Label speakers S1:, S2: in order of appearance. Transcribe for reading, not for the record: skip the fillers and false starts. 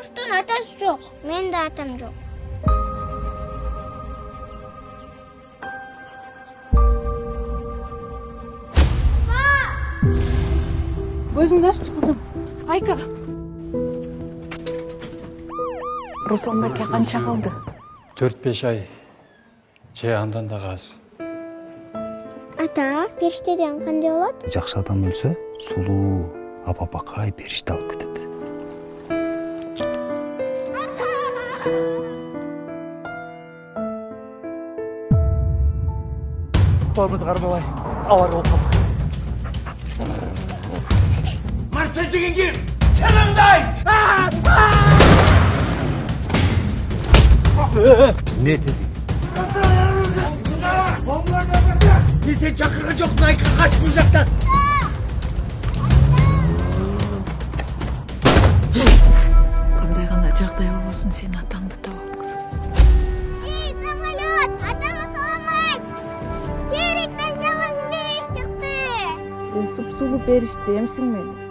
S1: Куштун атасы жок, менин да атам жок.
S2: Көзүңдү аччы кызым. Айка. Руслан байке канча калды?
S3: 4-5 ай. Же андан да аз.
S1: Ата, периштеден кандай болот?
S4: Жакшы адам өлсө, сулуу, апапакай периште алып кетет. Барбыз кармабай, аварга болуп калдык. Марсель деген ким? Сенандай! Не dedi? Мен сен чакырган жоктун, Айка кач бул жактан.
S2: Кандай гана жагдай болбосун сен атаңды табам кызым.
S1: Эй, самолет! Атаңа салам айт! Черектен жаган периш чыкты!
S2: Сен суп-сулуу периште эмсиң мени?